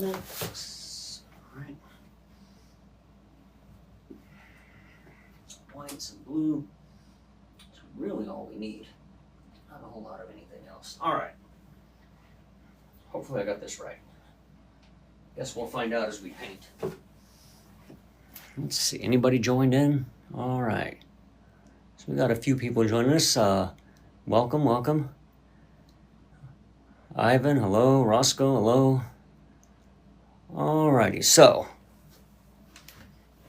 mix. All right. White, some blue. It's really all we need. Not a whole lot of anything else. All right. Hopefully I got this right. Guess we'll find out as we paint. Let's see, anybody joined in? All right. So we got a few people joining us. Welcome, welcome. Ivan, hello. Roscoe, hello. All righty, so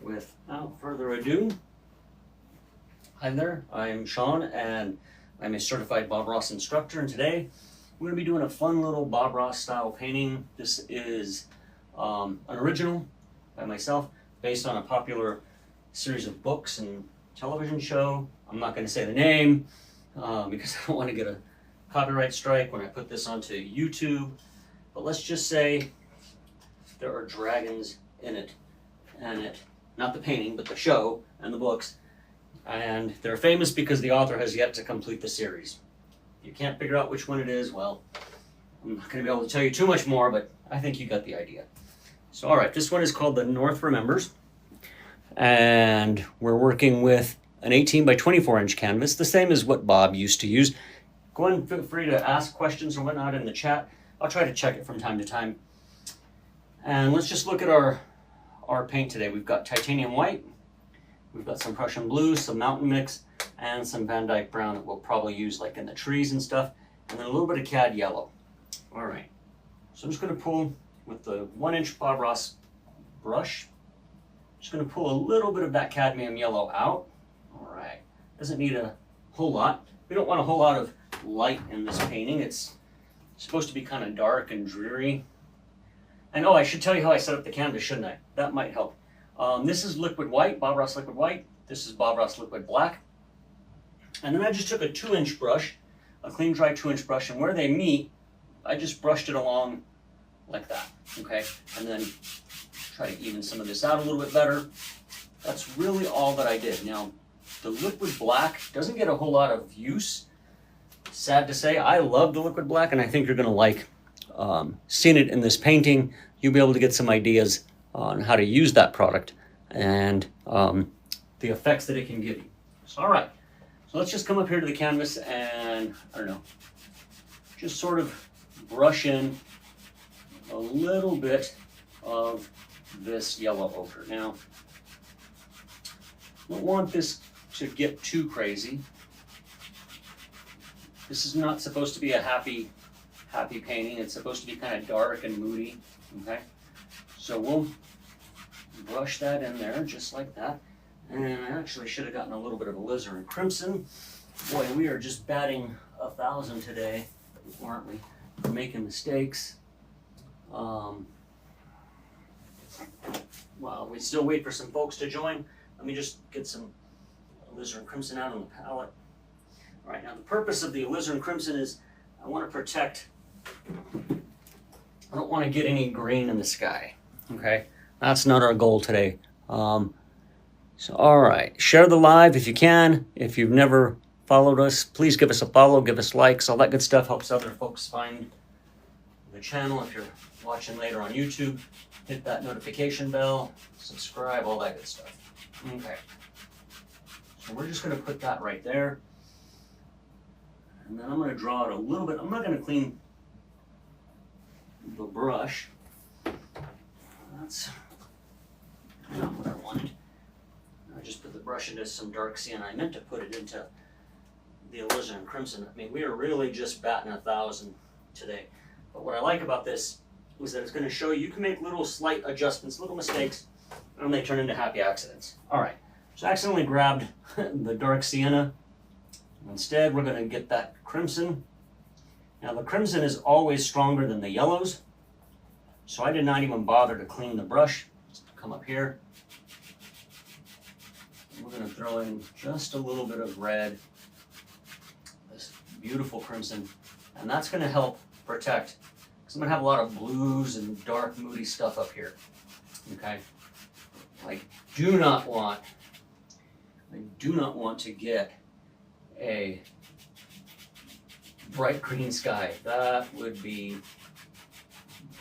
without further ado, hi there, I'm Sean and I'm a certified Bob Ross instructor, and today we're going to be doing a fun little Bob Ross style painting. This is an original by myself based on a popular series of books and television show. I'm not going to say the name because I don't want to get a copyright strike when I put this onto YouTube, but let's just say there are dragons in it, not the painting, but the show and the books, and they're famous because the author has yet to complete the series. If you can't figure out which one it is, well, I'm not going to be able to tell you too much more, but I think you got the idea. So, all right, this one is called The North Remembers, and we're working with an 18 by 24 inch canvas, the same as what Bob used to use. Go ahead and feel free to ask questions or whatnot in the chat. I'll try to check it from time to time. And let's just look at our paint today. We've got titanium white, we've got some Prussian blue, some mountain mix, and some Van Dyke brown that we'll probably use like in the trees and stuff, and then a little bit of cad yellow. All right, so I'm just going to pull with the 1-inch Bob Ross brush. Just going to pull a little bit of that cadmium yellow out. All right, doesn't need a whole lot. We don't want a whole lot of light in this painting. It's supposed to be kind of dark and dreary. And oh, I should tell you how I set up the canvas, shouldn't I? That might help. This is liquid white, Bob Ross liquid white. This is Bob Ross liquid black. And then I just took a 2-inch brush, a clean dry 2-inch brush, and where they meet, I just brushed it along like that, okay? And then try to even some of this out a little bit better. That's really all that I did. Now, the liquid black doesn't get a whole lot of use. Sad to say, I love the liquid black, and I think you're gonna like seeing it in this painting. You'll be able to get some ideas on how to use that product and the effects that it can give you. So, all right, so let's just come up here to the canvas and, I don't know, just sort of brush in a little bit of this yellow ochre. Now, I don't want this to get too crazy. This is not supposed to be a happy painting. It's supposed to be kind of dark and moody, okay? So we'll brush that in there just like that. And I actually should have gotten a little bit of alizarin crimson. Boy, we are just batting 1,000 today, aren't we? We're making mistakes. While we still wait for some folks to join, let me just get some alizarin crimson out on the palette. All right, now the purpose of the alizarin crimson is I want to protect, I don't want to get any green in the sky, okay? That's not our goal today. So, all right, share the live if you can. If you've never followed us, please give us a follow, give us likes, all that good stuff helps other folks find the channel. If you're watching later on YouTube, hit that notification bell, subscribe, all that good stuff. Okay, so we're just gonna put that right there. And then I'm gonna draw it a little bit. I'm not gonna clean the brush. That's not what I wanted. I just put the brush into some dark sienna. I meant to put it into the alizarin crimson. I mean, we are really just batting 1,000 today. But what I like about this is that it's going to show you can make little slight adjustments, little mistakes, and they turn into happy accidents. All right, so I accidentally grabbed the dark sienna. Instead, we're going to get that crimson. Now, the crimson is always stronger than the yellows, so I did not even bother to clean the brush. Just come up here. We're going to throw in just a little bit of red, this beautiful crimson, and that's going to help protect, because I'm going to have a lot of blues and dark, moody stuff up here, okay? I do not want to get a bright green sky. That would be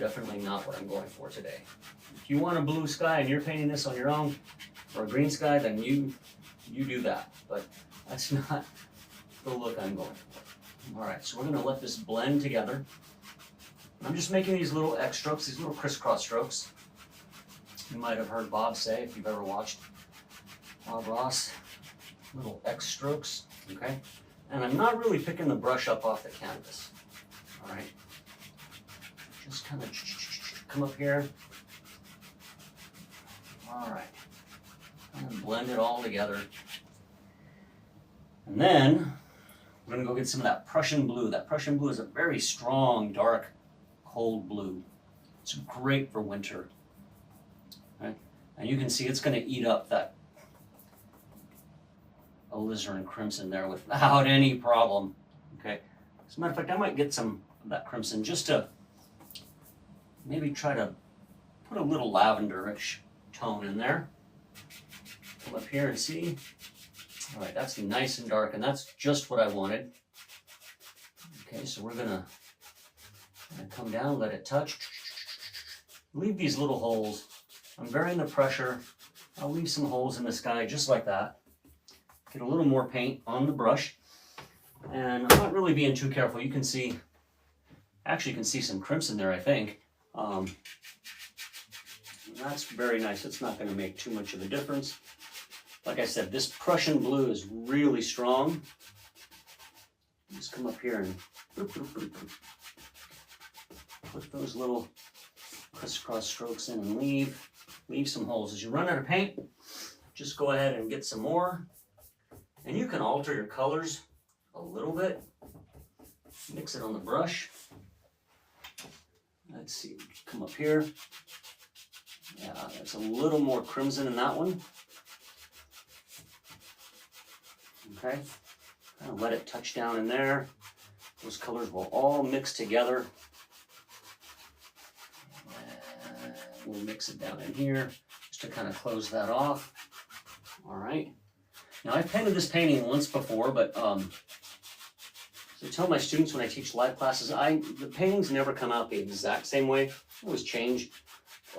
definitely not what I'm going for today. If you want a blue sky and you're painting this on your own, or a green sky, then you do that. But that's not the look I'm going for. All right, so we're gonna let this blend together. I'm just making these little X strokes, these little crisscross strokes. You might have heard Bob say, if you've ever watched Bob Ross, little X strokes, okay? And I'm not really picking the brush up off the canvas, all right? Just kind of come up here. All right, and blend it all together. And then we're gonna go get some of that Prussian blue. That Prussian blue is a very strong, dark, cold blue. It's great for winter. Right? And you can see it's gonna eat up that alizarin crimson there without any problem. Okay. As a matter of fact, I might get some of that crimson just to maybe try to put a little lavenderish tone in there. Come up here and see. All right, that's nice and dark, and that's just what I wanted. Okay, so we're gonna come down, let it touch. Leave these little holes. I'm varying the pressure. I'll leave some holes in the sky just like that. Get a little more paint on the brush. And I'm not really being too careful. You can see, actually you can see some crimson there, I think. That's very nice. It's not gonna make too much of a difference. Like I said, this Prussian blue is really strong. Just come up here and put those little crisscross strokes in and leave some holes. As you run out of paint, just go ahead and get some more. And you can alter your colors a little bit. Mix it on the brush. Let's see, come up here. Yeah, that's a little more crimson in that one. Okay, kind of let it touch down in there. Those colors will all mix together. And we'll mix it down in here just to kind of close that off. All right. Now I've painted this painting once before, but so I tell my students when I teach live classes, the paintings never come out the exact same way. I always change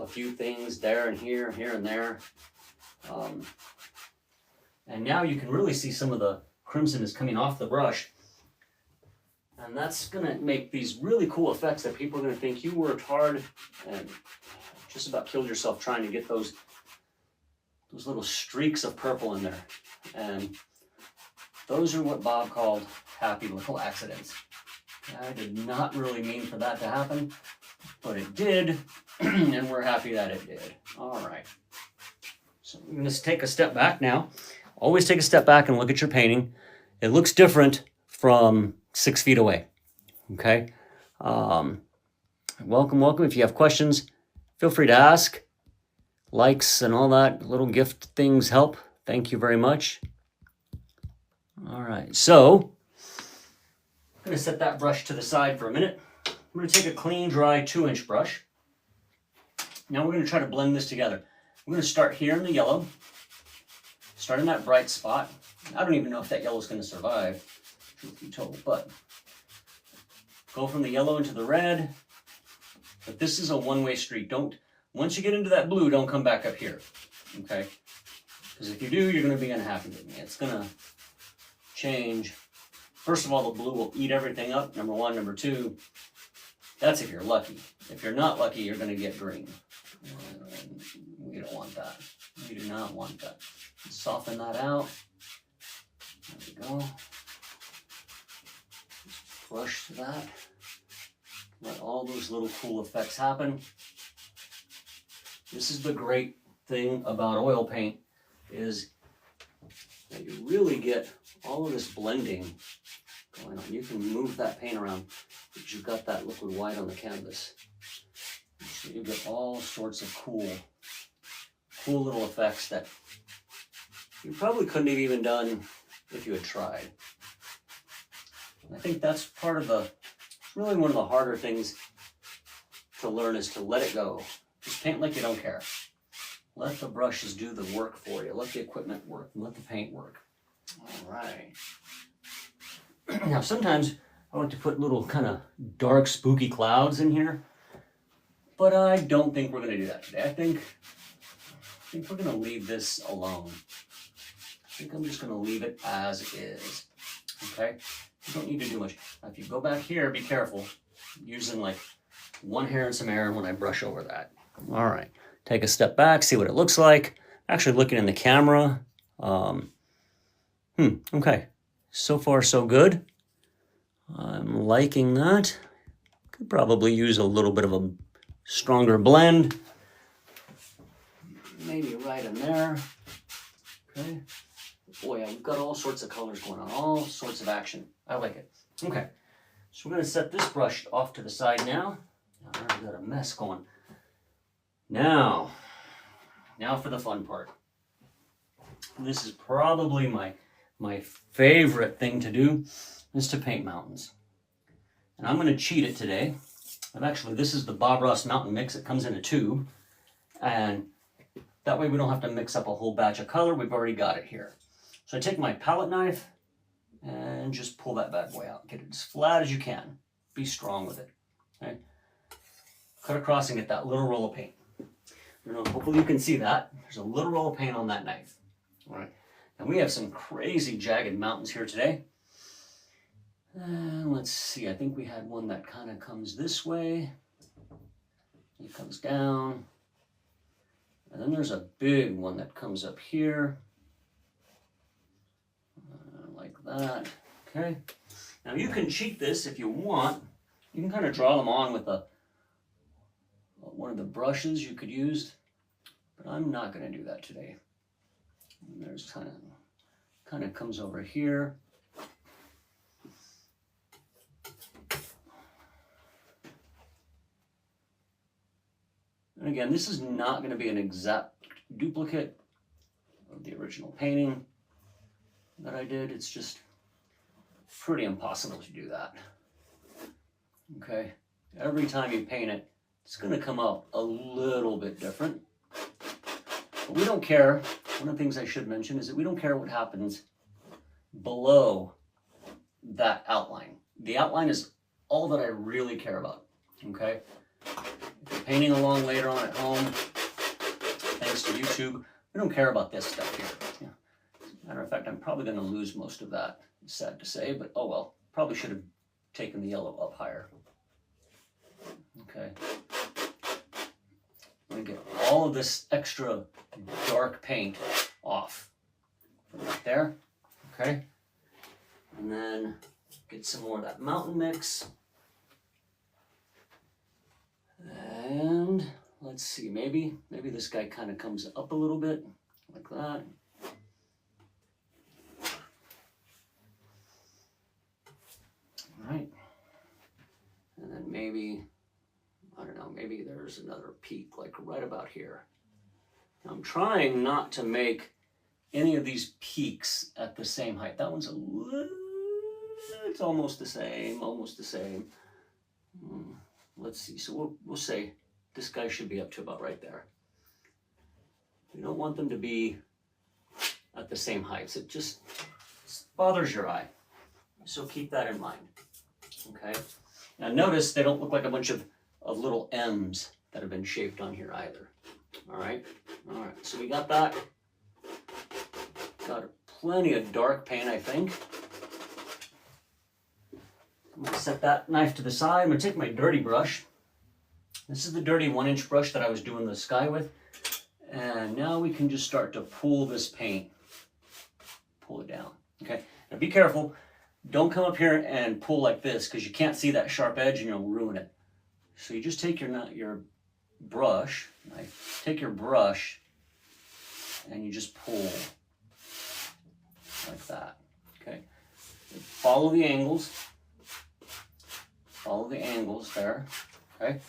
a few things there and here and there. And now you can really see some of the crimson is coming off the brush. And that's gonna make these really cool effects that people are gonna think you worked hard and just about killed yourself trying to get those little streaks of purple in there. And those are what Bob called happy little accidents. I did not really mean for that to happen, but it did, and we're happy that it did. All right. So we're gonna take a step back now. Always take a step back and look at your painting. It looks different from 6 feet away, okay? Welcome. If you have questions, feel free to ask. Likes and all that little gift things help. Thank you very much. All right, so I'm gonna set that brush to the side for a minute. I'm gonna take a clean, dry 2-inch brush. Now we're gonna try to blend this together. We're gonna start here in the yellow. Start in that bright spot. I don't even know if that yellow is going to survive, truth be told, but go from the yellow into the red. But this is a one-way street. Once you get into that blue, don't come back up here, okay? Because if you do, you're going to be unhappy with me. It's going to change. First of all, the blue will eat everything up, number one. Number two, that's if you're lucky. If you're not lucky, you're going to get green. And we don't want that. We do not want that. Soften that out. There we go. Just brush that. Let all those little cool effects happen. This is the great thing about oil paint, is that you really get all of this blending going on. You can move that paint around, but you've got that liquid white on the canvas. So you get all sorts of cool little effects that you probably couldn't have even done if you had tried. And I think that's part of really one of the harder things to learn, is to let it go. Just paint like you don't care. Let the brushes do the work for you. Let the equipment work, and let the paint work. All right. Now sometimes I like to put little kind of dark, spooky clouds in here. But I don't think we're going to do that today. I think we're going to leave this alone. I think I'm just going to leave it as is. Okay? You don't need to do much. Now, if you go back here, be careful. I'm using like one hair and some air when I brush over that. All right. Take a step back, see what it looks like. Actually looking in the camera. Okay. So far, so good. I'm liking that. Could probably use a little bit of a stronger blend. Maybe right in there. Okay. Boy, yeah, we've got all sorts of colors going on, all sorts of action. I like it. Okay. So we're going to set this brush off to the side now. I've already got a mess going. Now for the fun part. This is probably my favorite thing to do, is to paint mountains. And I'm going to cheat it today. This is the Bob Ross Mountain Mix. It comes in a tube. And that way we don't have to mix up a whole batch of color. We've already got it here. So I take my palette knife and just pull that bad boy out. Get it as flat as you can. Be strong with it. Okay? Cut across and get that little roll of paint. Hopefully you can see that. There's a little roll of paint on that knife. All right. And we have some crazy jagged mountains here today. Let's see. I think we had one that kind of comes this way. It comes down. And then there's a big one that comes up here. Like that. Okay. Now you can cheat this if you want. You can kind of draw them on with one of the brushes you could use. But I'm not going to do that today. And there's kind of comes over here. And again, this is not going to be an exact duplicate of the original painting that I did. It's just pretty impossible to do that. Okay, every time you paint it, it's going to come out a little bit different. But we don't care. One of the things I should mention is that we don't care what happens below that outline. The outline is all that I really care about. Okay? If you're painting along later on at home, thanks to YouTube, we don't care about this stuff here. Yeah. Matter of fact, I'm probably going to lose most of that. It's sad to say, but oh well. Probably should have taken the yellow up higher. Okay. I'm going to get all of this extra dark paint off from right there. Okay. And then get some more of that mountain mix. And let's see, maybe this guy kind of comes up a little bit like that. All right. And then maybe, I don't know, maybe there's another peak like right about here. Now, I'm trying not to make any of these peaks at the same height. That one's it's almost the same, almost the same. Let's see, so we'll say this guy should be up to about right there. We don't want them to be at the same heights. It just bothers your eye. So keep that in mind. Okay. Now notice they don't look like a bunch of little M's that have been shaped on here either. All right. All right. So we got that. Got plenty of dark paint, I think. I'm going to set that knife to the side. I'm going to take my dirty brush. This is the dirty 1-inch brush that I was doing the sky with. And now we can just start to pull this paint. Pull it down. Okay. Now be careful. Don't come up here and pull like this because you can't see that sharp edge and you'll ruin it. So you just take your brush, take your brush, and you just pull like that. Okay. Follow the angles. Follow the angles there. Okay.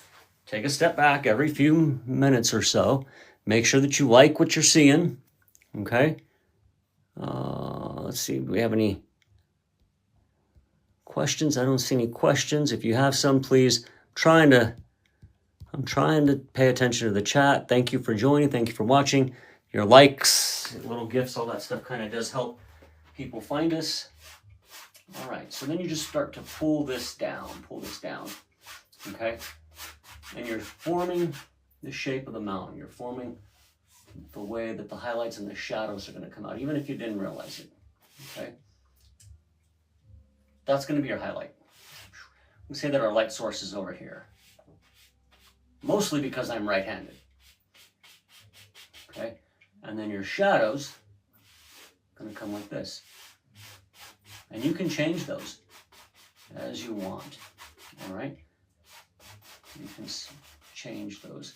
Take a step back every few minutes or so. Make sure that you like what you're seeing. Okay. Let's see. Do we have any questions? I don't see any questions. If you have some, please. I'm trying to pay attention to the chat. Thank you for joining. Thank you for watching. Your likes, little gifts, all that stuff kind of does help people find us. All right, so then you just start to pull this down, okay? and you're forming the shape of the mountain. You're forming the way that the highlights and the shadows are going to come out, even if you didn't realize it. Okay? That's going to be your highlight. We say that our light source is over here. Mostly because I'm right-handed. Okay? And then your shadows are going to come like this. And you can change those as you want. All right? You can change those.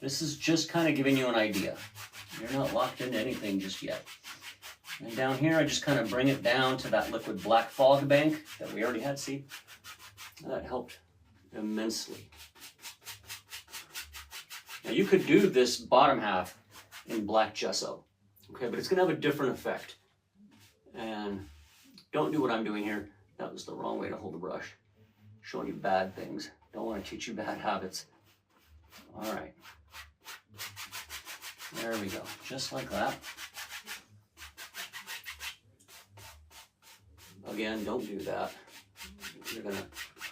This is just kind of giving you an idea. You're not locked into anything just yet. And down here, I just kind of bring it down to that liquid black fog bank that we already had, see? That helped immensely. Now you could do this bottom half in black gesso, okay, but it's gonna have a different effect. And don't do what I'm doing here. That was the wrong way to hold a brush. Showing you bad things. Don't want to teach you bad habits. All right. There we go, just like that. Again, don't do that. You're gonna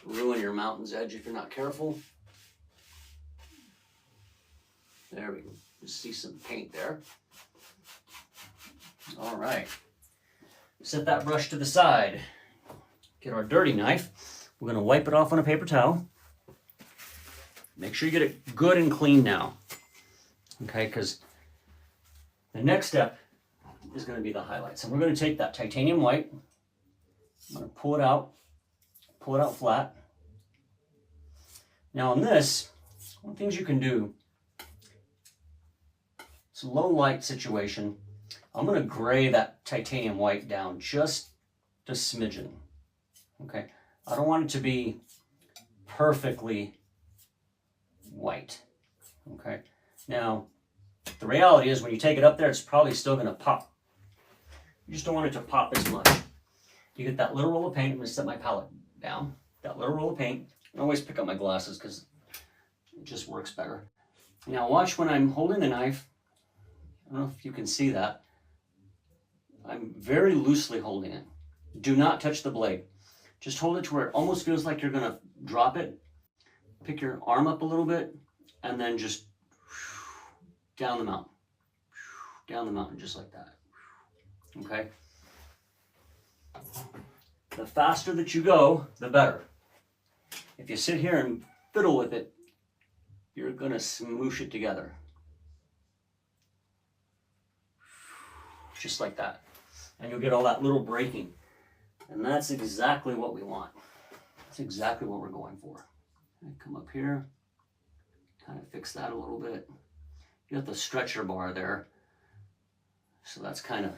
ruin your mountain's edge if you're not careful. There we go. Just see some paint there. All right. Set that brush to the side. Get our dirty knife. We're gonna wipe it off on a paper towel. Make sure you get it good and clean now. Okay, because the next step is gonna be the highlights. And we're gonna take that titanium white. I'm going to pull it out flat. Now on this, one of the things you can do, it's a low light situation. I'm going to gray that titanium white down just a smidgen. Okay, I don't want it to be perfectly white. Okay, now the reality is when you take it up there, it's probably still going to pop. You just don't want it to pop as much. You get that little roll of paint. I'm going to set my palette down. That little roll of paint. I always pick up my glasses because it just works better. Now watch when I'm holding the knife. I don't know if you can see that. I'm very loosely holding it. Do not touch the blade. Just hold it to where it almost feels like you're going to drop it. Pick your arm up a little bit and then just down the mountain. Down the mountain just like that. Okay? The faster that you go, the better. If you sit here and fiddle with it, you're going to smoosh it together. Just like that. And you'll get all that little breaking. And that's exactly what we want. That's exactly what we're going for. Come up here, kind of fix that a little bit. You got the stretcher bar there. So that's kind of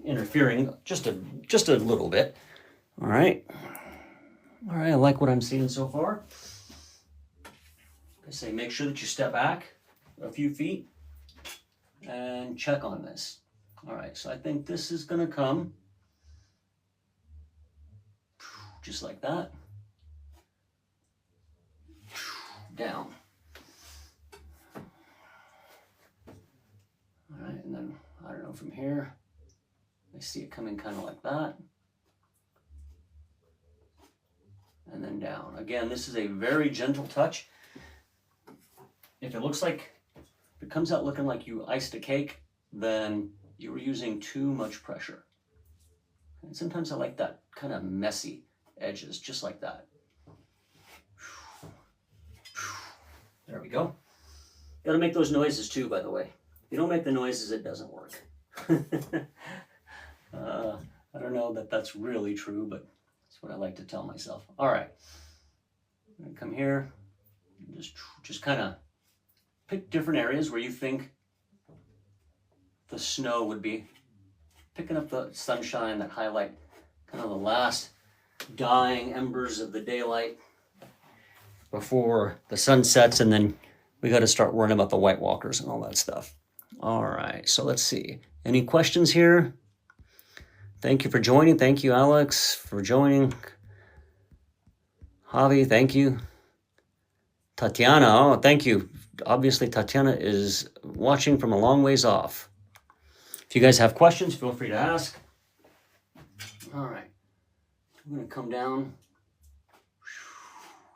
interfering just a little bit. All right, I like what I'm seeing so far. I say make sure that you step back a few feet and check on this. All right, so I think this is gonna come just like that, down. All right, and then I don't know, from here I see it coming kind of like that. And then down. Again, this is a very gentle touch. If it looks like, if it comes out looking like you iced a cake, then you were using too much pressure. And sometimes I like that kind of messy edges, just like that. There we go. You gotta make those noises too, by the way. If you don't make the noises, it doesn't work. I don't know that that's really true, but that's what I like to tell myself. All right, I'm gonna come here and just kind of pick different areas where you think the snow would be. Picking up the sunshine, that highlight, kind of the last dying embers of the daylight before the sun sets, and then we got to start worrying about the White Walkers and all that stuff. All right, so let's see. Any questions here? Thank you for joining. Thank you, Alex, for joining. Javi, thank you. Tatiana, oh, thank you. Obviously, Tatiana is watching from a long ways off. If you guys have questions, feel free to ask. All right, I'm going to come down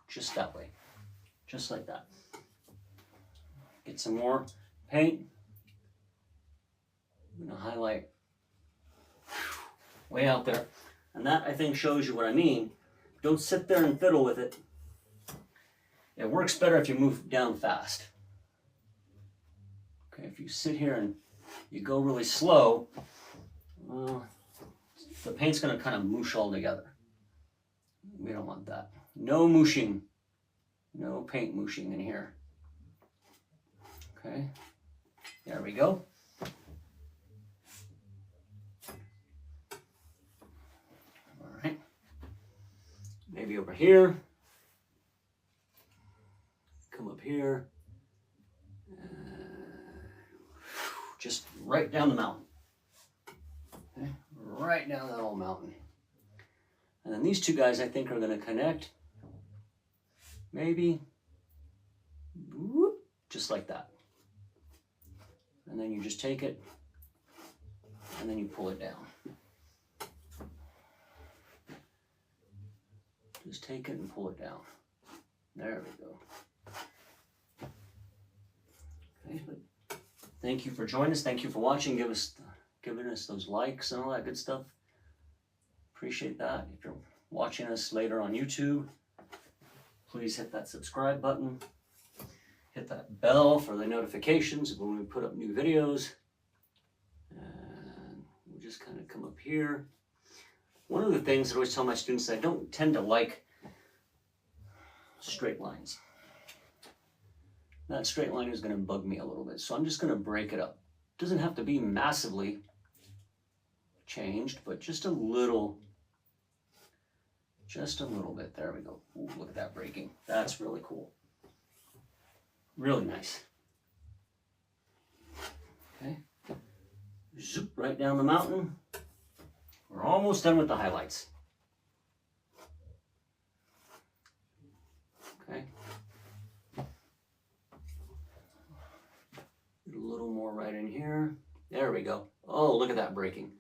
just that way, just like that. Get some more paint. I'm gonna highlight way out there. And that, I think, shows you what I mean. Don't sit there and fiddle with it. It works better if you move down fast. Okay, if you sit here and you go really slow, the paint's gonna kind of moosh all together. We don't want that. No mooshing. No paint mooshing in here. Okay, there we go. All right, maybe over here. Come up here. Just right down the mountain. Okay, right down that old mountain. And then these two guys, I think, are going to connect. Maybe. Whoop, just like that. And then you just take it, and then you pull it down. Just take it and pull it down. There we go. Okay, but thank you for joining us. Thank you for watching. Giving us those likes and all that good stuff. Appreciate that. If you're watching us later on YouTube, please hit that subscribe button. Hit that bell for the notifications when we put up new videos. And we'll just kind of come up here. One of the things that I always tell my students is I don't tend to like straight lines. That straight line is going to bug me a little bit, so I'm just going to break it up. It doesn't have to be massively changed, but just a little bit. There we go. Ooh, look at that breaking. That's really cool. Really nice. Okay. Zoop right down the mountain. We're almost done with the highlights. Okay. A little more right in here. There we go. Oh, look at that breaking.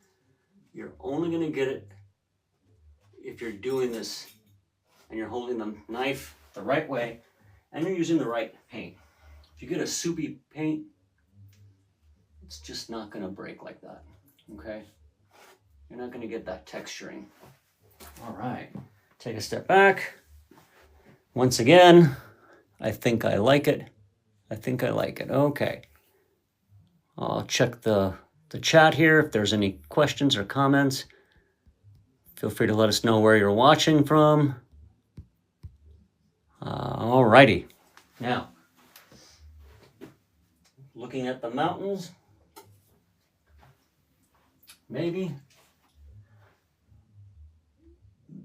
You're only going to get it if you're doing this and you're holding the knife the right way and you're using the right paint. If you get a soupy paint, it's just not going to break like that. Okay? You're not going to get that texturing. All right. Take a step back. Once again, I think I like it. I think I like it. Okay. I'll check the chat here. If there's any questions or comments, feel free to let us know where you're watching from. All righty. Now, looking at the mountains, maybe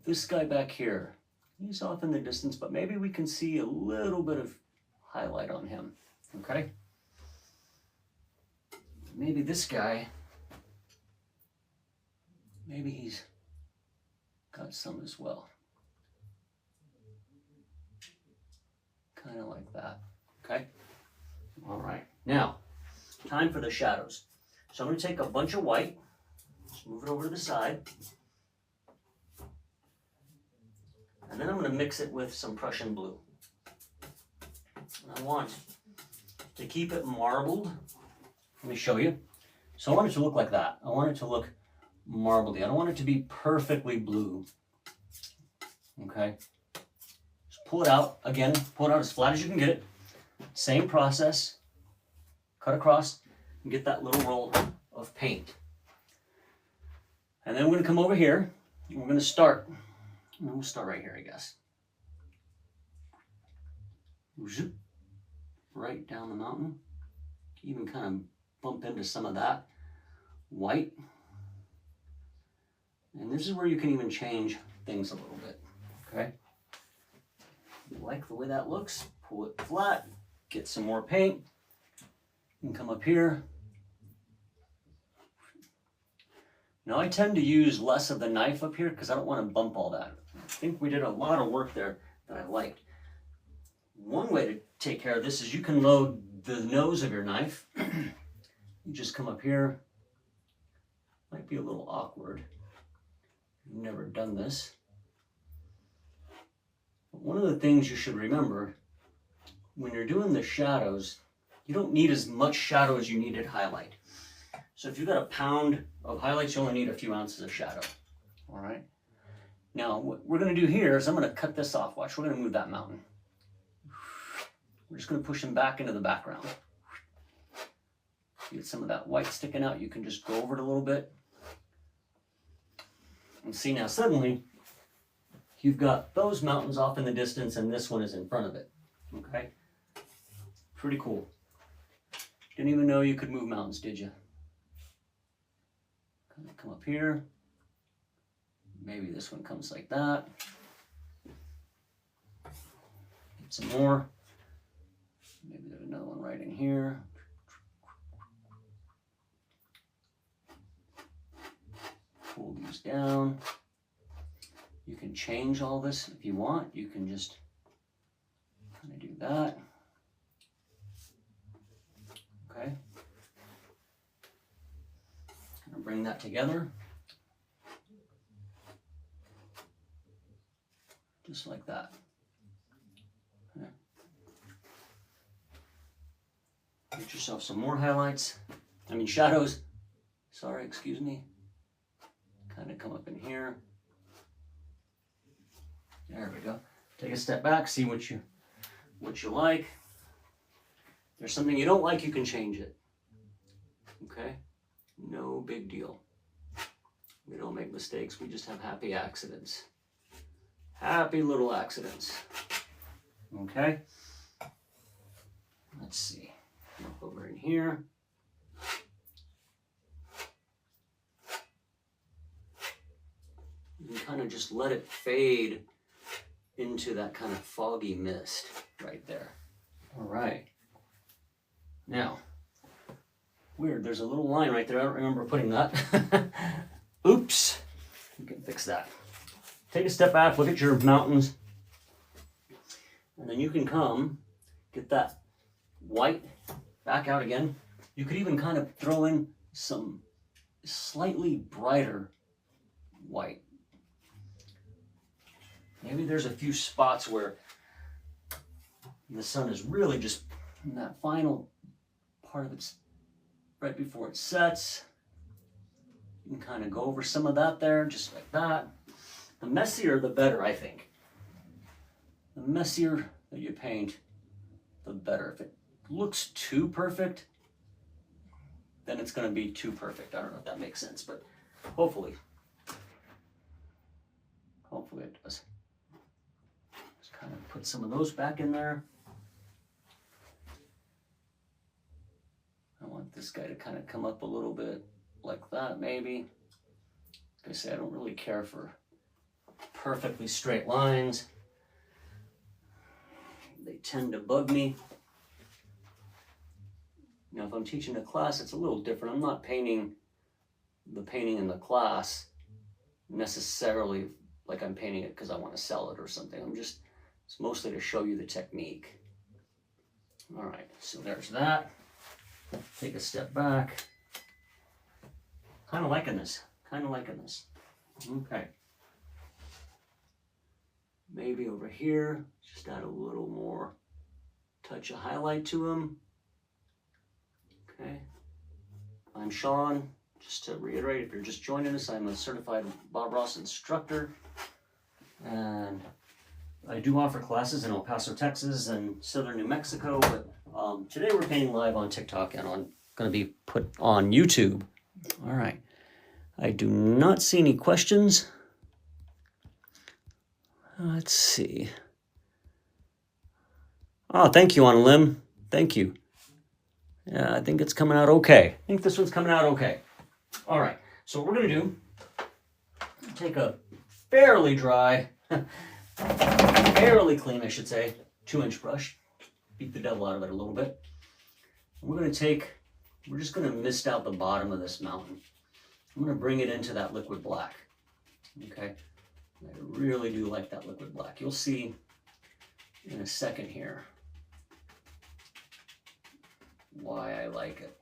this guy back here, he's off in the distance, but maybe we can see a little bit of highlight on him, okay? Maybe this guy, maybe he's got some as well. Kind of like that, okay? All right, now, time for the shadows. So I'm going to take a bunch of white, just move it over to the side, and then I'm going to mix it with some Prussian blue. And I want to keep it marbled. Let me show you. So I want it to look like that. I want it to look marbledy. I don't want it to be perfectly blue. Okay? Just pull it out. Again, pull it out as flat as you can get it. Same process. Cut across and get that little roll of paint. And then we're going to come over here and we're going to start. We'll start right here, I guess. Zoop. Right down the mountain. Even kind of bump into some of that white. And this is where you can even change things a little bit, okay? If you like the way that looks, pull it flat, get some more paint, and come up here. Now I tend to use less of the knife up here because I don't want to bump all that. I think we did a lot of work there that I liked. One way to take care of this is you can load the nose of your knife. You just come up here. Might be a little awkward. You've never done this. But one of the things you should remember when you're doing the shadows you don't need as much shadow as you need at highlight. So if you've got a pound of highlights, you only need a few ounces of shadow. All right. Now what we're going to do here is I'm going to cut this off. Watch, we're going to move that mountain. We're just going to push him back into the background. Get some of that white sticking out. You can just go over it a little bit. And see now suddenly you've got those mountains off in the distance and this one is in front of it. Okay? Pretty cool. Didn't even know you could move mountains, did you? Come up here. Maybe this one comes like that. Get some more. Maybe there's another one right in here. Pull these down. You can change all this if you want. You can just kind of do that. Okay. Kind of bring that together. Just like that. Okay. Get yourself some more highlights. Shadows. Sorry, excuse me. Kind of come up in here. There we go. Take a step back, see what you like. If there's something you don't like, you can change it. Okay? No big deal. We don't make mistakes, we just have happy accidents. Happy little accidents. Okay? Let's see. Come up over in here. You can kind of just let it fade into that kind of foggy mist right there. All right. Now, weird, there's a little line right there. I don't remember putting that. Oops. You can fix that. Take a step back, look at your mountains, and then you can come get that white back out again. You could even kind of throw in some slightly brighter white. Maybe there's a few spots where the sun is really just in that final part of it's right before it sets. You can kind of go over some of that there, just like that. The messier, the better, I think. The messier that you paint, the better. If it looks too perfect, then it's going to be too perfect. I don't know if that makes sense, but hopefully it does. Just kind of put some of those back in there. I want this guy to kind of come up a little bit like that, maybe. Like I say, I don't really care for perfectly straight lines. They tend to bug me. Now, if I'm teaching a class, it's a little different. I'm not painting the painting in the class necessarily like I'm painting it because I want to sell it or something. It's mostly to show you the technique. All right, so there's that. Take a step back. Kind of liking this. Okay. Maybe over here, just add a little more touch of highlight to them. Okay. I'm Sean. Just to reiterate, if you're just joining us, I'm a certified Bob Ross instructor. And I do offer classes in El Paso, Texas and southern New Mexico. But today we're painting live on TikTok and going to be put on YouTube. All right. I do not see any questions. Let's see. Oh, thank you, on a limb. Thank you. Yeah, I think it's coming out okay. I think this one's coming out okay. All right, so what we're going to do, take a fairly dry, fairly clean, I should say, 2-inch brush. Beat the devil out of it a little bit. We're just going to mist out the bottom of this mountain. I'm going to bring it into that liquid black. Okay. I really do like that liquid black. You'll see in a second here why I like it,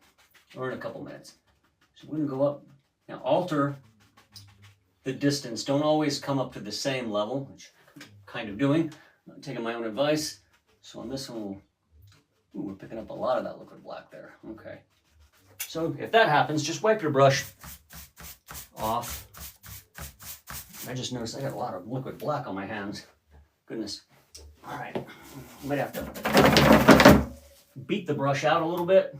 or in a couple minutes. So we're going to go up. Now alter the distance. Don't always come up to the same level, which I'm kind of doing. I'm taking my own advice. So on this one, we'll Ooh, we're picking up a lot of that liquid black there. Okay. So if that happens, just wipe your brush off. I just noticed I got a lot of liquid black on my hands. Goodness. All right. Might have to beat the brush out a little bit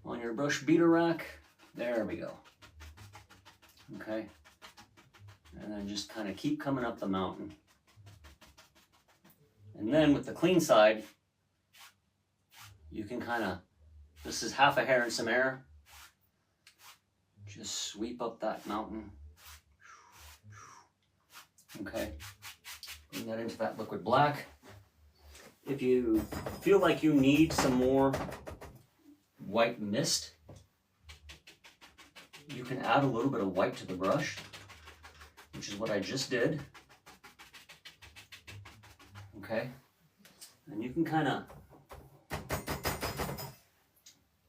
on your brush beater rack. There we go. Okay. And then just kind of keep coming up the mountain. And then with the clean side, you can kind of, this is half a hair and some air. Just sweep up that mountain. Okay. Bring that into that liquid black. If you feel like you need some more white mist, you can add a little bit of white to the brush, which is what I just did. Okay. And you can kind of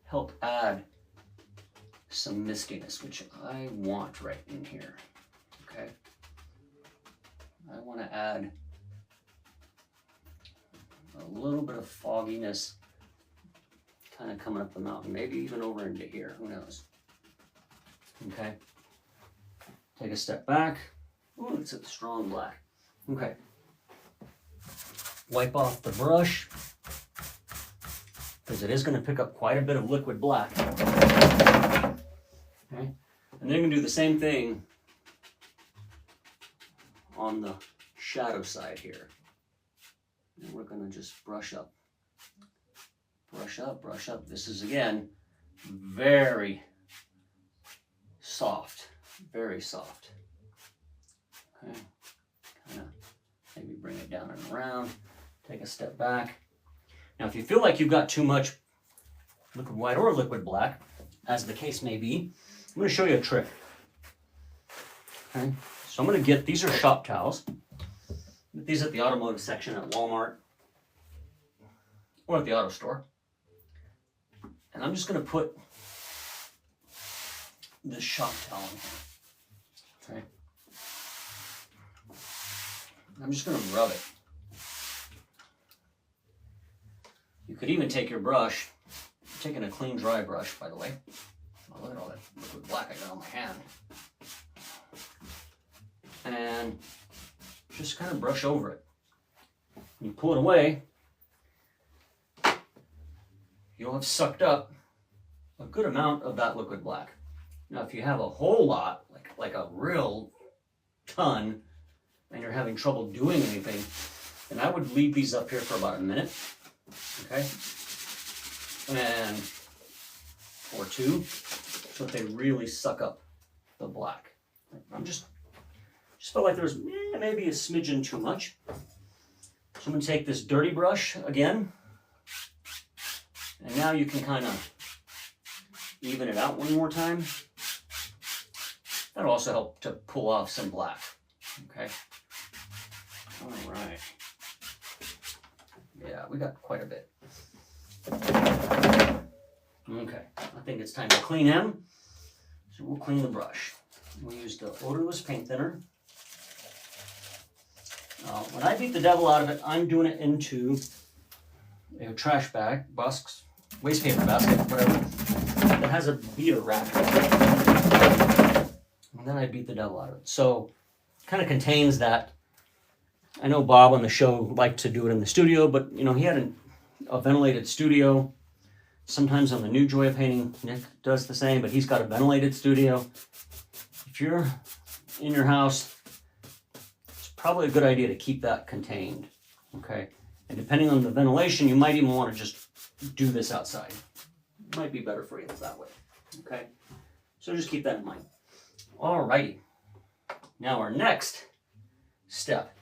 help add some mistiness, which I want right in here. Okay. I want to add a little bit of fogginess kind of coming up the mountain, maybe even over into here, who knows. Okay. Take a step back. Ooh, it's a strong black. Okay. Wipe off the brush, because it is going to pick up quite a bit of liquid black. Okay. And then you can do the same thing on the shadow side here. And we're going to just brush up. Brush up, brush up. This is, again, very soft. Very soft. Okay. Kind of maybe bring it down and around. Take a step back. Now, if you feel like you've got too much liquid white or liquid black, as the case may be, I'm going to show you a trick. Okay. So I'm going to get, these are shop towels. Get these at the automotive section at Walmart or at the auto store. And I'm just going to put this shop towel in here. Okay. I'm just going to rub it. You could even take your brush, I'm taking a clean dry brush, by the way. Oh, look at all that liquid black I got on my hand. And just kind of brush over it. When you pull it away, you'll have sucked up a good amount of that liquid black. Now, if you have a whole lot, like a real ton, and you're having trouble doing anything, then I would leave these up here for about a minute, okay? And, or two, so that they really suck up the black. I'm just felt like there was maybe a smidgen too much. So I'm going to take this dirty brush again, and now you can kind of even it out one more time. That'll also help to pull off some black, okay? All right. Yeah, we got quite a bit. Okay, I think it's time to clean him. So we'll clean the brush. We used the odorless paint thinner. When I beat the devil out of it, I'm doing it into a trash bag, waste paper basket, whatever, that has a beater rack. And then I beat the devil out of it. So it kind of contains that. I know Bob on the show liked to do it in the studio, but you know, he had a ventilated studio. Sometimes on the new Joy of Painting, Nick does the same, but he's got a ventilated studio. If you're in your house, it's probably a good idea to keep that contained, okay? And depending on the ventilation, you might even want to just do this outside. It might be better for you that way, okay? So just keep that in mind. Alrighty. Now our next step,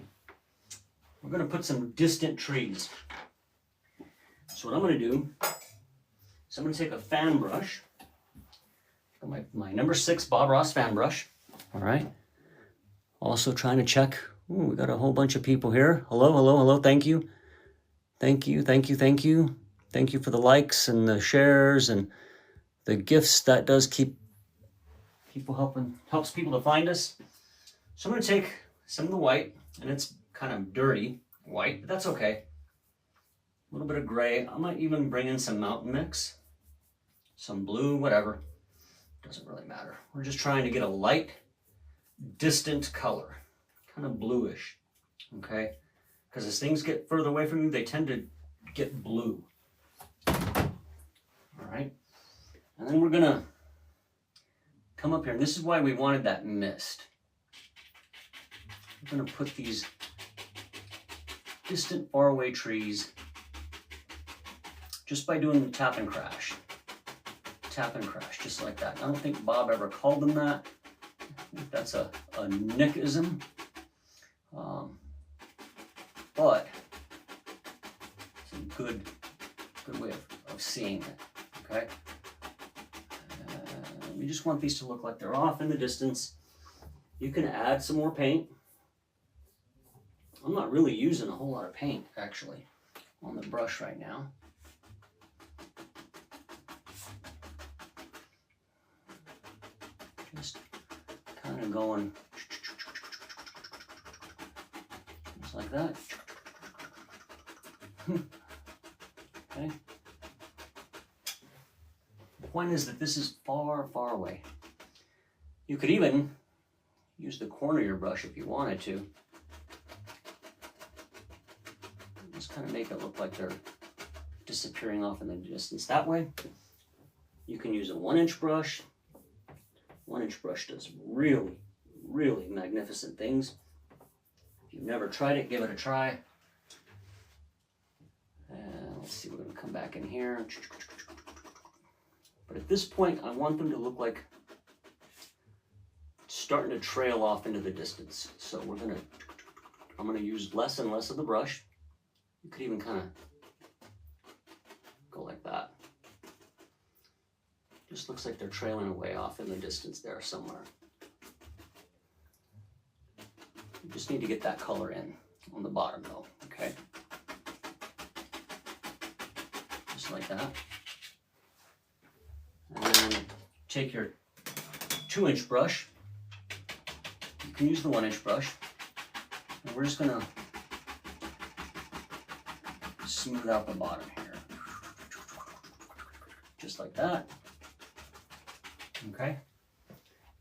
we're going to put some distant trees. So what I'm going to do is I'm going to take a fan brush, my number 6 Bob Ross fan brush. All right. Also trying to check. Ooh, we got a whole bunch of people here. Hello, hello, hello. Thank you. Thank you, thank you, thank you. Thank you for the likes and the shares and the gifts. That does keep people helps people to find us. So I'm going to take some of the white, and it's kind of dirty white, but that's okay. little bit of gray. I might even bring in some mountain mix, some blue, whatever. Doesn't really matter. We're just trying to get a light, distant color, kind of bluish, okay? Because as things get further away from you, they tend to get blue. All right, and then we're gonna come up here, and this is why we wanted that mist. We're gonna put these distant, faraway trees just by doing the tap and crash. Tap and crash, just like that. I don't think Bob ever called them that. I think that's a Nickism. But it's a good way of seeing it, okay? We just want these to look like they're off in the distance. You can add some more paint. I'm not really using a whole lot of paint, actually, on the brush right now. Just kind of going just like that. Okay. The point is that this is far, far away. You could even use the corner of your brush if you wanted to. Just kind of make it look like they're disappearing off in the distance that way. You can use a 1-inch brush. 1-inch brush does really, really magnificent things. If you've never tried it, give it a try. Let's see, we're going to come back in here. But at this point, I want them to look like starting to trail off into the distance. So I'm going to use less and less of the brush. You could even kind of go like that. Just looks like they're trailing away off in the distance there somewhere. You just need to get that color in on the bottom though, okay? Just like that. And then take your 2-inch brush. You can use the 1-inch brush. And we're just gonna smooth out the bottom here. Just like that. Okay.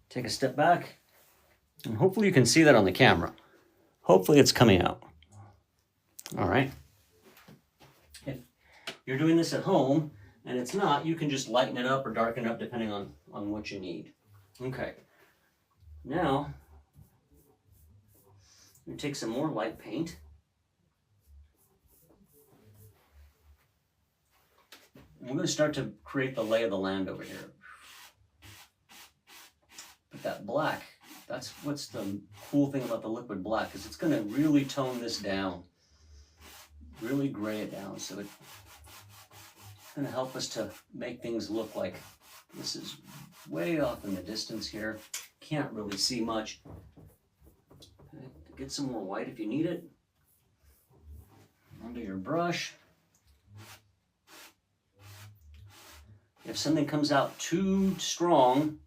Take a step back. And hopefully you can see that on the camera. Hopefully it's coming out. All right. If you're doing this at home and it's not, you can just lighten it up or darken it up depending on what you need. Okay. Now, I'm going to take some more light paint. And we're going to start to create the lay of the land over here. But that black, that's what's the cool thing about the liquid black, is it's going to really tone this down, really gray it down. So it's going to help us to make things look like this is way off in the distance here. Can't really see much. Okay. Get some more white if you need it. Onto your brush. If something comes out too strong,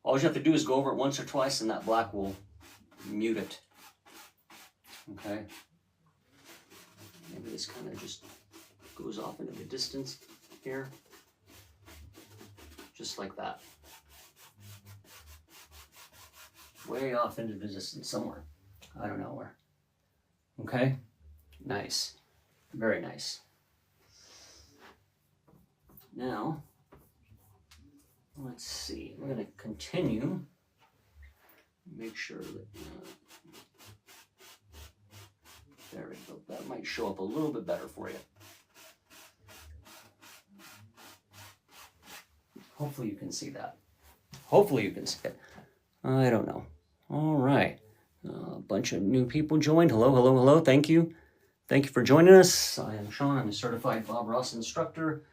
all you have to do is go over it once or twice and that black will mute it. Okay. Maybe this kind of just goes off into the distance here. Just like that. Way off into the distance somewhere. I don't know where. Okay. Nice. Very nice. Now, let's see. We're going to continue. Make sure that there we go. That might show up a little bit better for you. Hopefully you can see that. Hopefully you can see it. I don't know. All right. A bunch of new people joined. Hello, hello, hello. Thank you. Thank you for joining us. I am Sean. I'm a certified Bob Ross instructor.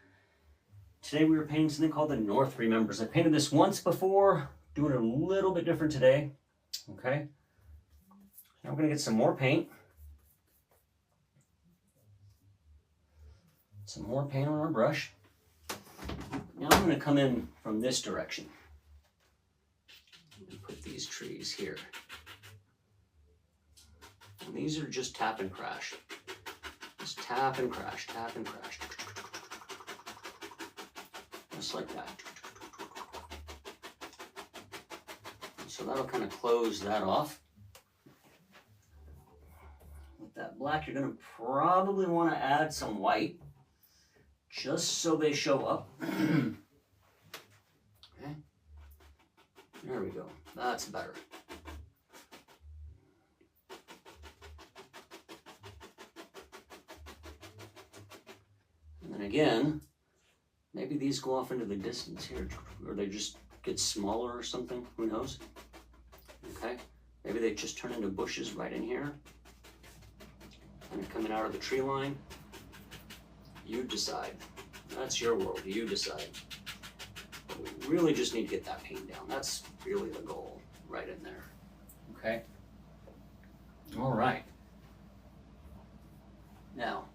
Today we were painting something called the North Remembers. I painted this once before, doing it a little bit different today. Okay. Now we're going to get some more paint. Some more paint on our brush. Now I'm going to come in from this direction and put these trees here. And these are just tap and crash. Just tap and crash, tap and crash. Just like that. So that'll kind of close that off. With that black, you're going to probably want to add some white, just so they show up. Okay. There we go. That's better. And then again, maybe these go off into the distance here, or they just get smaller or something, who knows? Okay, maybe they just turn into bushes right in here, and coming out of the tree line. You decide. That's your world, you decide. But we really just need to get that paint down. That's really the goal, right in there. Okay? All right. Now,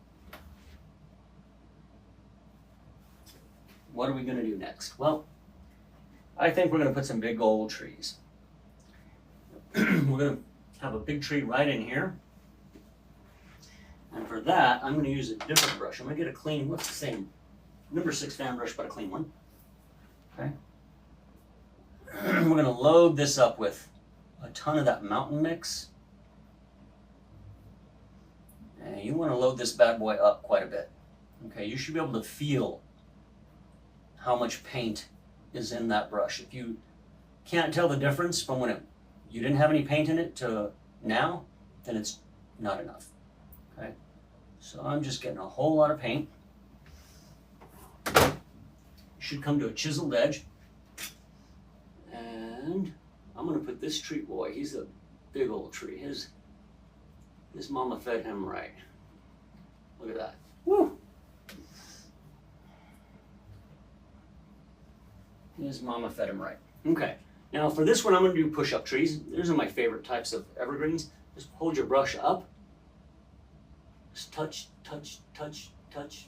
what are we going to do next? Well, I think we're going to put some big old trees. We're going to have a big tree right in here. And for that, I'm going to use a different brush. I'm going to get a clean, what's the same? Number 6 fan brush, but a clean one. Okay. We're going to load this up with a ton of that mountain mix. And you want to load this bad boy up quite a bit. Okay, you should be able to feel how much paint is in that brush. If you can't tell the difference from when you didn't have any paint in it to now, then it's not enough. Okay, so I'm just getting a whole lot of paint. Should come to a chiseled edge. And I'm going to put this tree boy, he's a big old tree. His mama fed him right. Look at that. Woo! His mama fed him right. Okay, now for this one I'm going to do push-up trees. These are my favorite types of evergreens. Just hold your brush up. Just touch, touch, touch, touch.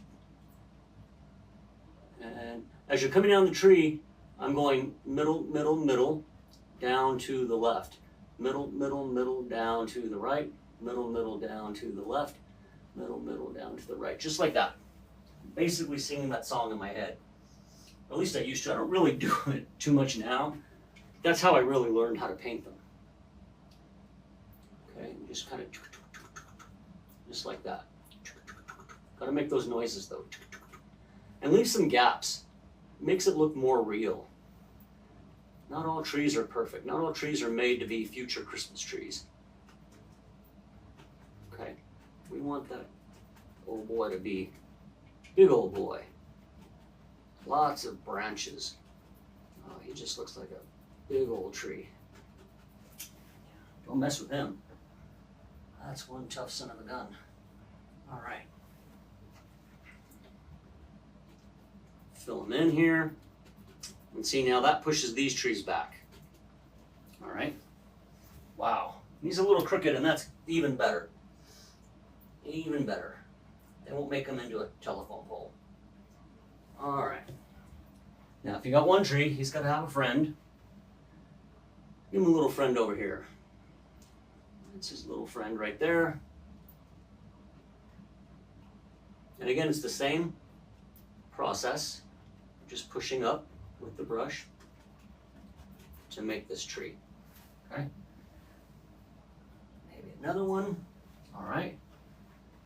And as you're coming down the tree, I'm going middle, middle, middle, down to the left. Middle, middle, middle, down to the right. Middle, middle, down to the left. Middle, middle, down to the right. Just like that. Basically singing that song in my head. At least I used to. I don't really do it too much now. That's how I really learned how to paint them. Okay, just kind of, just like that. Got to make those noises though. And leave some gaps. Makes it look more real. Not all trees are perfect. Not all trees are made to be future Christmas trees. Okay, we want that old boy to be big old boy. Lots of branches. Oh, he just looks like a big old tree. Don't mess with him. That's one tough son of a gun. All right. Fill them in here. And see, now that pushes these trees back. All right. Wow. He's a little crooked, and that's even better. Even better. They won't make them into a telephone pole. All right. Now, if you got one tree, he's got to have a friend. Give him a little friend over here. That's his little friend right there. And again, it's the same process. Just pushing up with the brush to make this tree. Okay. Maybe another one. All right.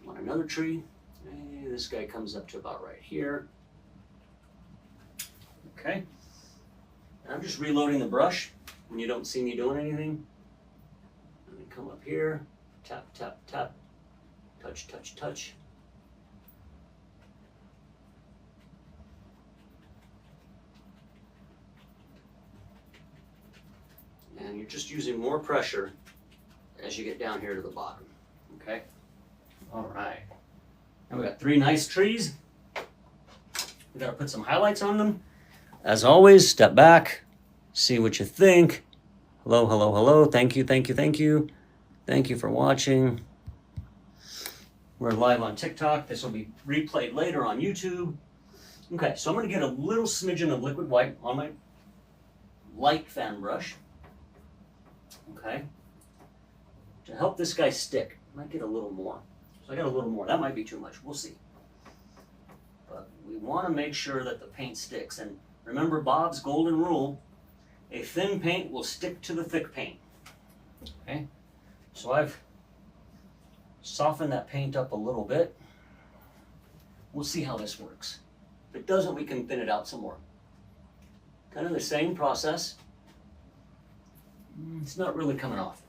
Want another tree? Hey, this guy comes up to about right here. Okay. And I'm just reloading the brush when you don't see me doing anything. I'm going to come up here, tap, tap, tap, touch, touch, touch. And you're just using more pressure as you get down here to the bottom. Okay? All right. Now we got 3 nice trees. We got to put some highlights on them. As always, step back, see what you think. Hello, hello, hello. Thank you, thank you, thank you. Thank you for watching. We're live on TikTok. This will be replayed later on YouTube. Okay, so I'm going to get a little smidgen of liquid white on my light fan brush. Okay. To help this guy stick, I might get a little more. So I got a little more. That might be too much. We'll see. But we want to make sure that the paint sticks. And remember Bob's golden rule, a thin paint will stick to the thick paint. Okay? So I've softened that paint up a little bit. We'll see how this works. If it doesn't, we can thin it out some more. Kind of the same process. It's not really coming off.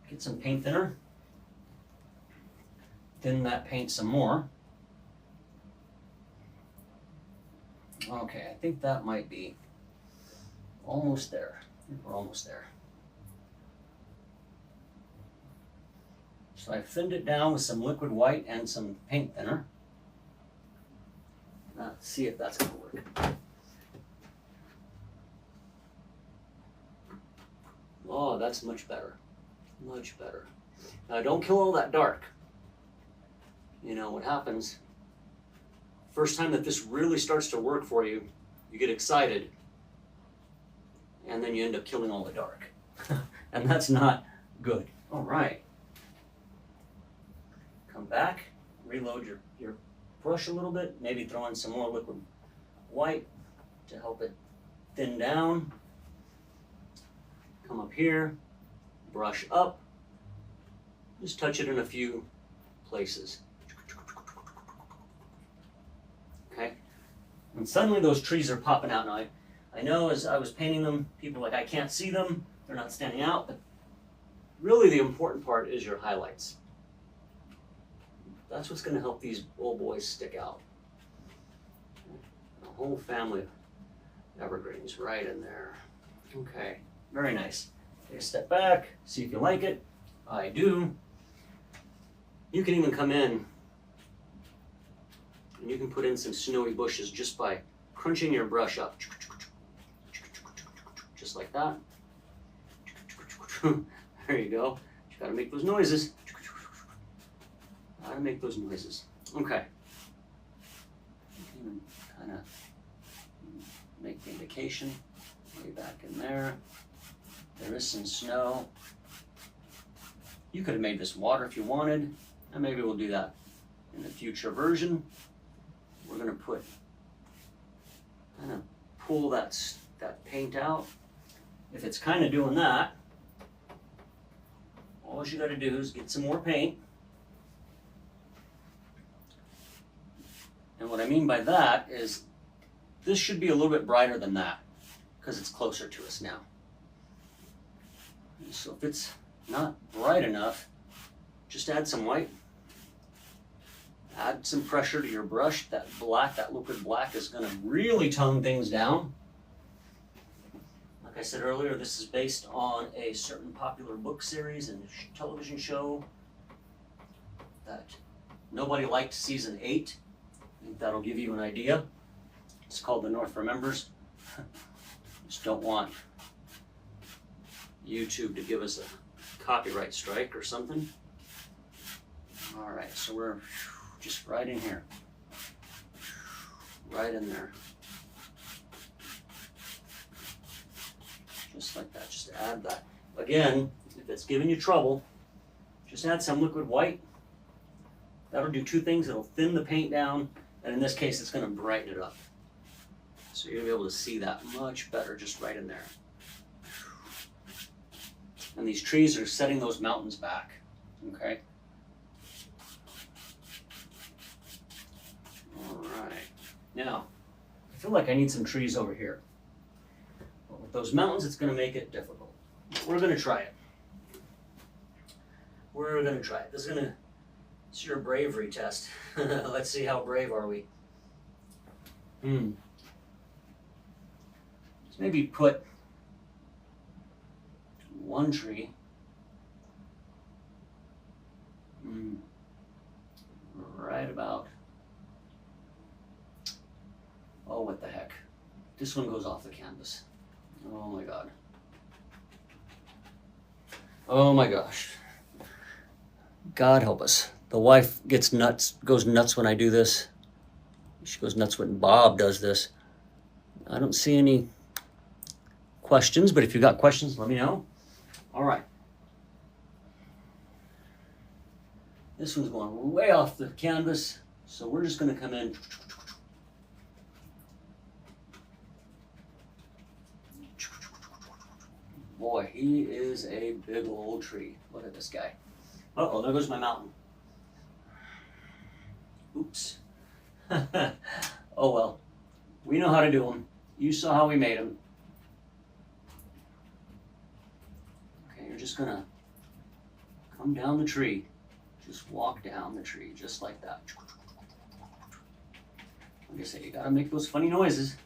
Get some paint thinner. Thin that paint some more. Okay, I think that might be almost there. We're almost there. So I thinned it down with some liquid white and some paint thinner. Let's see if that's going to work. Oh, that's much better. Much better. Now don't kill all that dark. You know what happens, first time that this really starts to work for you, you get excited, and then you end up killing all the dark. And that's not good. All right. Come back, reload your brush a little bit, maybe throw in some more liquid white to help it thin down. Come up here, brush up, just touch it in a few places. Okay, and suddenly those trees are popping out. Now I know as I was painting them, people were like, I can't see them, they're not standing out, but really the important part is your highlights. That's what's going to help these old boys stick out. A whole family of evergreens right in there. Okay, very nice. Take a step back, see if you like it. I do. You can even come in and you can put in some snowy bushes just by crunching your brush up. Just like that. There you go. You gotta make those noises. Gotta make those noises. Okay. Kind of make the indication way back in there. There is some snow. You could have made this water if you wanted, and maybe we'll do that in the future version. We're gonna kind of pull that paint out. If it's kind of doing that, all you gotta do is get some more paint. And what I mean by that is this should be a little bit brighter than that because it's closer to us now. So if it's not bright enough, just add some white. Add some pressure to your brush. That black, that liquid black is going to really tone things down. Like I said earlier, this is based on a certain popular book series and television show that nobody liked season 8. I think that'll give you an idea. It's called The North Remembers. Just don't want YouTube to give us a copyright strike or something. All right, so we're just right in here. Right in there. Just like that, just add that. Again, if it's giving you trouble, just add some liquid white. That'll do two things. It'll thin the paint down, and in this case, it's going to brighten it up. So you're going to be able to see that much better just right in there. And these trees are setting those mountains back, okay? All right. Now, I feel like I need some trees over here. But with those mountains, it's going to make it difficult. We're going to try it. We're going to try it. This is your bravery test. Let's see how brave are we. Let's maybe put one tree right about, oh, what the heck. This one goes off the canvas. Oh my God. Oh my gosh. God help us. The wife gets nuts, goes nuts when I do this. She goes nuts when Bob does this. I don't see any questions, but if you got questions, let me know. All right. This one's going way off the canvas, so we're just going to come in. Boy, he is a big old tree. Look at this guy. Uh-oh, there goes my mountain. Oops. Oh well, we know how to do them. You saw how we made them. Okay, you're just gonna come down the tree. Just walk down the tree, just like that. Like I say, you gotta make those funny noises.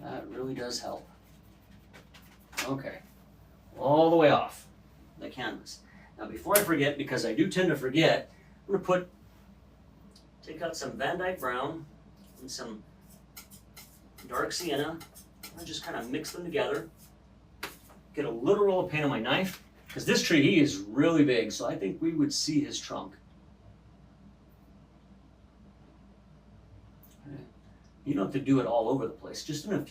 That really does help. Okay, all the way off the canvas. Now before I forget, because I do tend to forget, I'm going to take out some Van Dyke Brown and some dark sienna. I just kind of mix them together. Get a little roll of paint on my knife, because this tree, he is really big, so I think we would see his trunk. You don't have to do it all over the place, just in a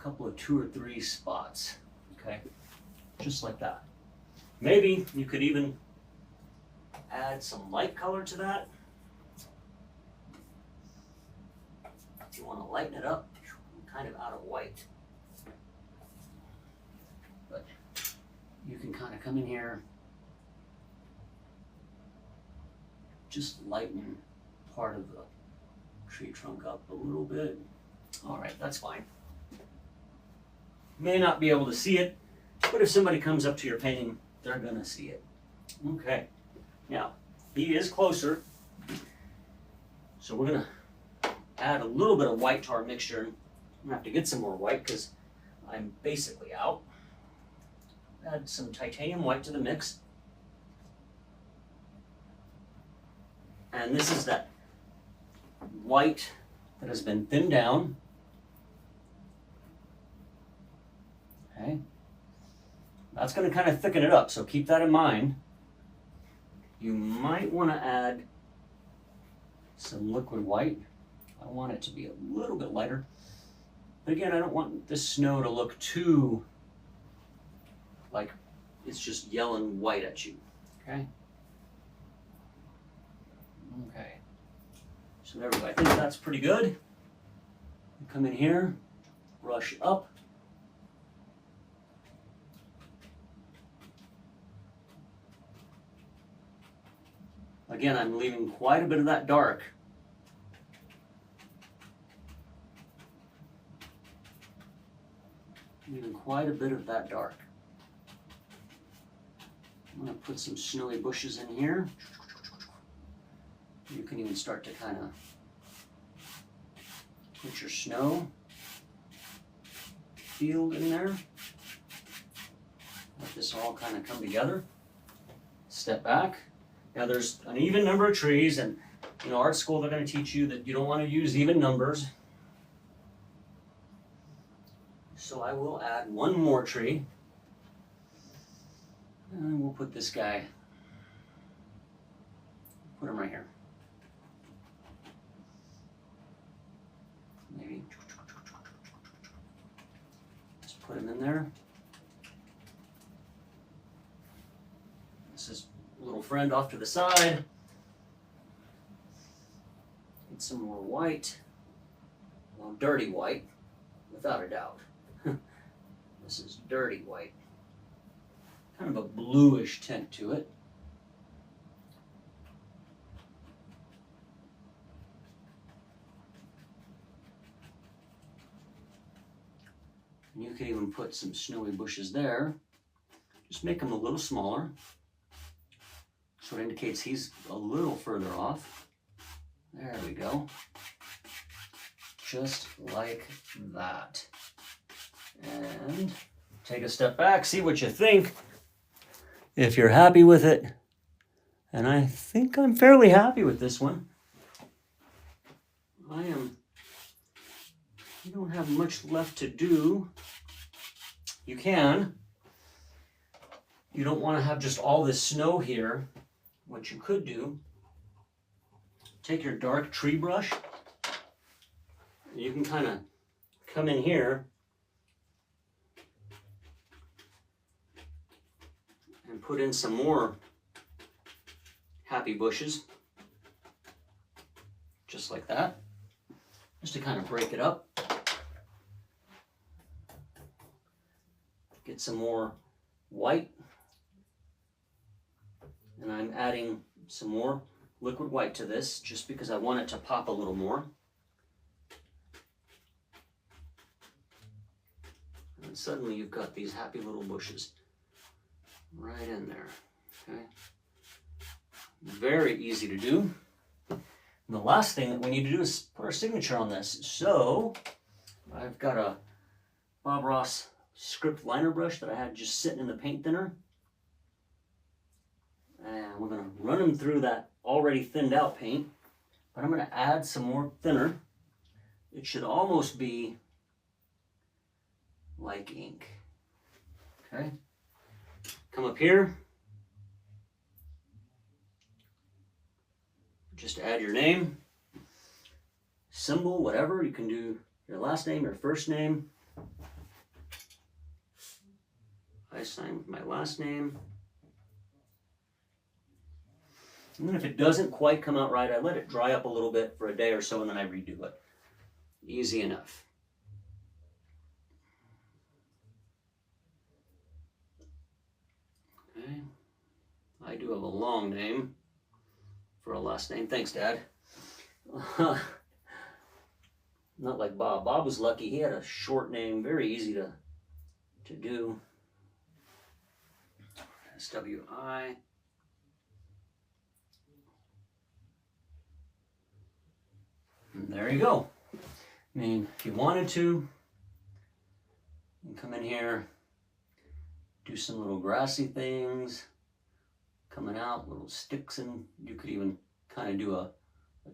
couple of 2 or 3 spots, okay? Just like that. Maybe you could even add some light color to that. If you want to lighten it up, I'm kind of out of white. But you can kind of come in here, just lighten part of the tree trunk up a little bit. All right, that's fine. May not be able to see it, but if somebody comes up to your painting, they're gonna see it. Okay, now he is closer, so we're gonna add a little bit of white to our mixture. I'm gonna have to get some more white because I'm basically out. Add some titanium white to the mix. And this is that white that has been thinned down. Okay. That's going to kind of thicken it up, so keep that in mind. You might want to add some liquid white. I want it to be a little bit lighter. But again, I don't want this snow to look too like it's just yelling white at you. Okay? Okay. So there we go. I think that's pretty good. Come in here, brush up. Again, I'm leaving quite a bit of that dark. Leaving quite a bit of that dark. I'm going to put some snowy bushes in here. You can even start to kind of put your snow field in there. Let this all kind of come together. Step back. Now there's an even number of trees, and art school they're going to teach you that you don't want to use even numbers. So I will add one more tree. And we'll put this guy, put him right here. Maybe. Just put him in there. This is little friend off to the side. Get some more white. Well, dirty white, without a doubt. This is dirty white. Kind of a bluish tint to it. And you can even put some snowy bushes there. Just make them a little smaller. So it indicates he's a little further off. There we go. Just like that. And take a step back, see what you think. If you're happy with it, and I think I'm fairly happy with this one. You don't have much left to do. You can. You don't want to have just all this snow here. What you could do, take your dark tree brush, and you can kind of come in here put in some more happy bushes, just like that, just to kind of break it up. Get some more white, and I'm adding some more liquid white to this just because I want it to pop a little more. And suddenly you've got these happy little bushes right in there. Okay, very easy to do. And the last thing that we need to do is put our signature on this. So I've got a Bob Ross script liner brush that I had just sitting in the paint thinner. And we're going to run them through that already thinned out paint. But I'm going to add some more thinner. It should almost be like ink. Okay. Come up here. Just add your name, symbol, whatever. You can do your last name, your first name. I sign with my last name. And then if it doesn't quite come out right, I let it dry up a little bit for a day or so, and then I redo it. Easy enough. Okay. I do have a long name for a last name. Thanks, Dad. Not like Bob. Bob was lucky. He had a short name, very easy to do. S-W-I. And there you go. I mean, if you wanted to, you can come in here, do some little grassy things coming out, little sticks, and you could even kind of do a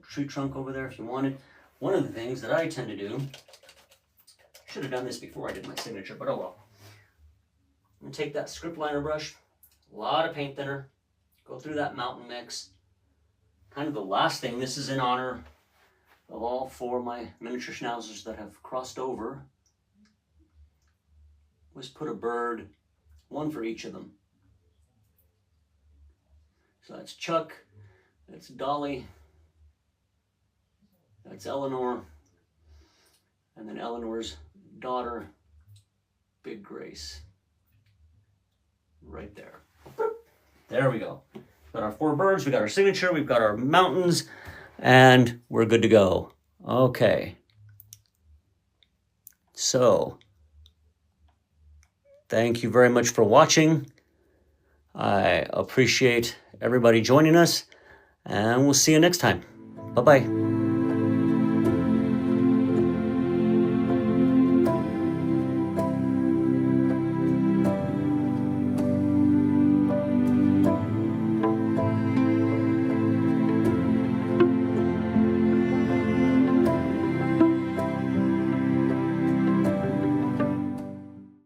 tree trunk over there if you wanted. One of the things that I tend to do, should have done this before I did my signature, but oh well. I'm going to take that script liner brush, a lot of paint thinner, go through that mountain mix. Kind of the last thing, this is in honor of all four of my miniature schnauzers that have crossed over, was put a bird, one for each of them. So that's Chuck, that's Dolly, that's Eleanor, and then Eleanor's daughter, Big Grace. Right there. There we go. Got our four birds, we got our signature, we've got our mountains, and we're good to go. Okay. So, thank you very much for watching. I appreciate everybody joining us, and we'll see you next time. Bye-bye.